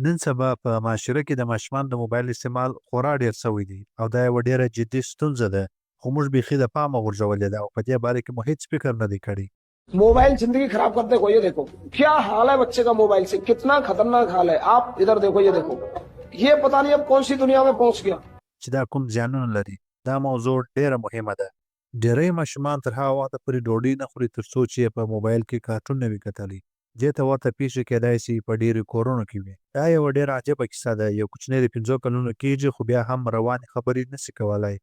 نن سبا په معاشره کې د ماشومانو د موبایل استعمال خورا ډېر سوی دی او دا یوه ډېره جدي ستونزه ده خو موږ بیخي د پامه غورځولې ده او په دې باره کې مو هیڅ فکر نه دی کړی. मोबाइल जिंदगी खराब कर देखो। ये देखो क्या हाल है बच्चे का मोबाइल से, कितना खतरनाक हाल है। आप इधर देखो, ये देखो, ये पता नहीं अब कौन सी दुनिया में पहुंच गया। چې دا کوم زیانونه لري دا موضوع ډېره مهمه ده. ډېری ماشومان تر هغه وخته پورې ډوډۍ نه خوري تر څو چې یې په موبایل کې کارټون نه وي کتلی. دې ته ورته پیښې کیدای سي په ډېرو کورونو کې وي. دا یوه ډېره عجیبه کیسه ده. یو کوچنی د 5 کلونو کېږي خو بیا هم روانې خبرې نسي کولی.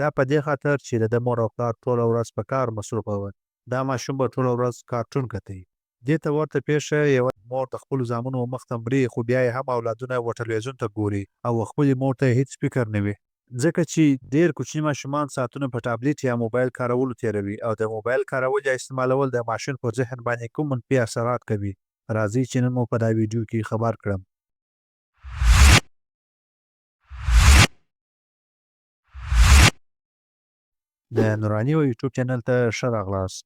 دا په دې خاطر چې د ده مور او پلار ټوله ورځ په کار مصروفه وه. دا ماشوم به ټوله ورځ کارټون کتی. دې ته ورته پیښه یوه مور د خپلو زامنو مخ ته مري خو بیا یې هم اولادونه و ټلویزیون ته ګوري او خپلې مور ته یې هیڅ فکر نه وي. ځکه چې ډېر کوچني ماشومان ساعتونه په ټابلیټ یا موبایل کارولو تېروي او د موبایل کارول یا استعمالول د ماشوم په ذهن باندې کوم منفي اثرات کوي. راځئ چې نن مو په دا ویډیو کې خبر کړم. د نوراني و یوټیوب چینل ته ښه راغلاست.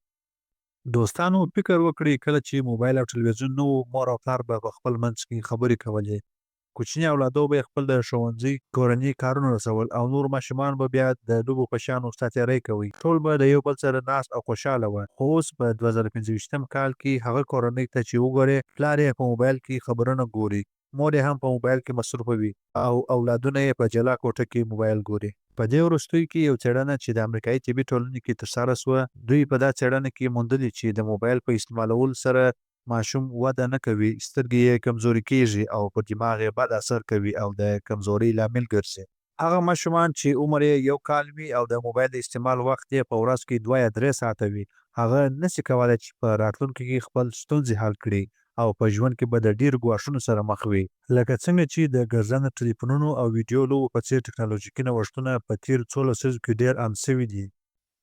دوستانو فکر وکړئ کله چې موبایل او ټلویزیون نه و مور او پلار به په خپل منځ کې خبرې کولې. کوچني اولادو به یې خپل د ښوونځي کورني کارونه رسول او نور ماشومان به بیا د لوبو په شان ورسته تیاری کوي. ټول به د یو بل سره ناست او خوشحاله وه. خو اوس په 2025 کال کې هغه کورنۍ ته چې وګورې پلار یې په موبایل کې خبرونه ګوري، مور یې هم په موبایل کې مصروفه وي او اولادونه یې په جلا کوټه کې موبایل ګوري. په دې وروستیو کې یو څېړنه چې د امریکایي طبي ټولنې کې ترسره سوه دوی په دا څېړنه کې موندلي چې د موبایل په استعمالولو سره ماشوم وده نه کوي، سترګې یې کمزوري کیږي او په دماغ یې بد اثر کوي او د کمزورۍ لامل ګرځي. هغه ماشومان چې عمر یې 1 کال وي او د موبایل د استعمال وخت یې په ورځ کې 2 یا 3 ساعته وي هغه نسي کولی چې په راتلونکي کې خپل ستونزې حل کړي او په ژوند کې به د ډېرو ګواښونو سره مخ وي. لکه څنګه چې د ګرځنده ټلیفونونو او ویډیو لوبو په څېر ټکنالوژیکي نوښتونه په تېرو څو لسیزو کې ډېر عام سوي دي.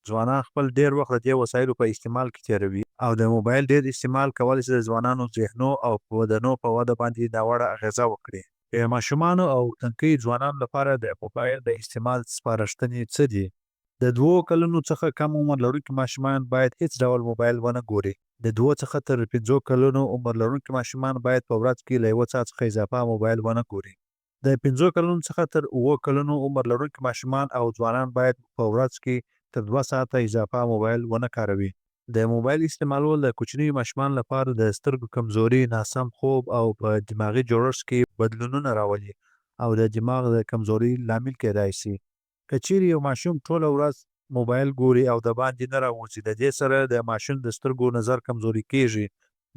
ځوانان خپل ډېر وخت د دې وسایلو په استعمال کې تېروي او د موبایل ډېر استعمال کولی شي د ځوانانو ذهنو او بدنو په وده باندې ناوړه اغېزه وکړي. د ماشومانو او تنکیو ځوانانو لپاره د موبایل د استعمال سپارښتنې څه دي؟ د 2 کلونو څخه کم عمر لرونکي ماشومان باید هیڅ ډول موبایل ونه ګوري. د 2 څخه تر 5 کلونو عمر لرونکي ماشومان باید په ورځ کې له 1 ساعت څخه اضافه موبایل ونه ګوري. د 5 کلونو څخه تر 7 کلونو عمر لرونکي ماشومان او ځوانان باید په ورځ کې تر 2 ساعته اضافه موبایل ونه کاروي. د موبایل استعمالول د کوچنیو ماشومانو لپاره د سترګو کمزوري، ناسم خوب او په دماغي جوړښت کې بدلونونه راولي او د دماغ د کمزوري لامل کیدای شي. که چیرې یو ماشوم ټوله ورځ موبایل ګوري او د باندې نه راوځي د دې سره د ماشوم د سترګو نظر کمزوري کیږي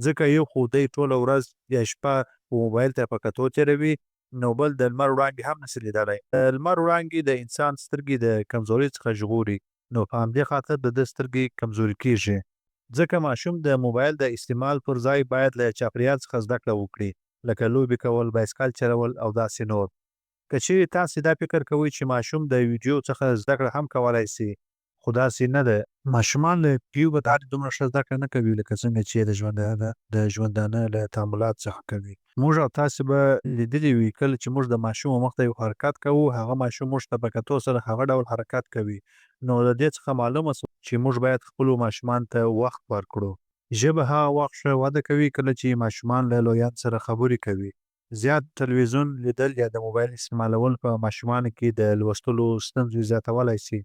ځکه یو خو دی ټوله ورځ یا شپه په موبایل ته په کتو تېروي نو بل د لمر وړانګې هم نسي لیدلی. د لمر وړانګې د انسان سترګې د کمزوري څخه ژغوري نو په همدې خاطر د ده سترګې کمزوري کیږي. ځکه ماشوم د موبایل د استعمال پر ځای باید له چاپریال څخه زده کړه وکړي لکه لوبې کول، بایسکل چلول او داسې نور. که چیرې تاسې دا فکر کوئ چې ماشوم د ویډیو څخه زده کړه هم کولی سي خو داسې نه ده. ماشومان له ویډیو به دومره ښه زده کړه نه کوي لکه څنګه چې د ژوندانه له تعاملات څخه کوي. موږ او تاسې به لیدلي وي کله چې موږ د ماشوم مخ ته یو حرکت کوو هغه ماشوم موږ ته په کتو سره هغه ډول حرکت کوي. نو د دې څخه معلومه سوه چې موږ باید خپلو ماشومانو ته وخت ورکړو. ژبه هغه وخت ښه وده کوي کله چې ماشومان له لویانو سره خبرې کوي. زیات تلویزیون لیدل یا د موبایل استعمالول په ماشومانو کې د لوستلو ستونزې زیاتولی سي.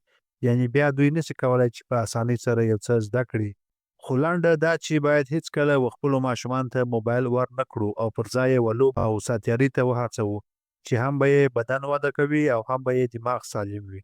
یعنې بیا دوی نسي کولی چې په اسانۍ سره یو څه زده کړي. خو لنډه دا چې باید هیڅکله خپلو ماشومانو ته موبایل ور نه کړو او پر ځای یې لوبو او ساتیرۍ ته وهڅوو چې هم به یې بدن وده کوي او هم به یې دماغ سالم وي.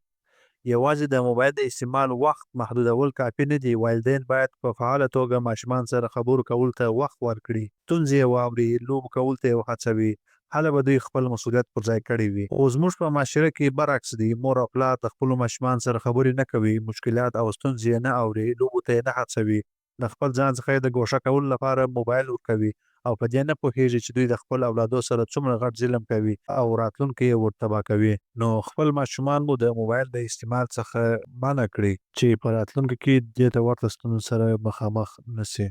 یوازې د موبایل د استعمال وخت محدودول کافي نه دي. والدین باید په فعاله توګه ماشومان سره خبرو کولو ته وخت ورکړي، ستونزې یې واوري، لوبو کولو ته یې وهڅوي. هله به دوی خپل مسؤلیت پر ځای کړی وي. خو زموږ په معاشره کې برعکس دی. مور او پلار د خپلو ماشومانو سره خبرې نه کوي، مشکلات او ستونزې یې نه اوري، لوبو ته یې نه هڅوي. د خپل ځان څخه یې د ګوښه کولو لپاره موبایل ورکوي او په دې نه پوهېږي چې دوی د خپل اولادو سره څومره غټ ظلم کوي او راتلونکی یې ور تباه کوي. نو خپل ماشومان مو د موبایل د استعمال څخه منع کړئ چې په راتلونکي کې دې ته ورته ستونزو سره مخامخ نه سي.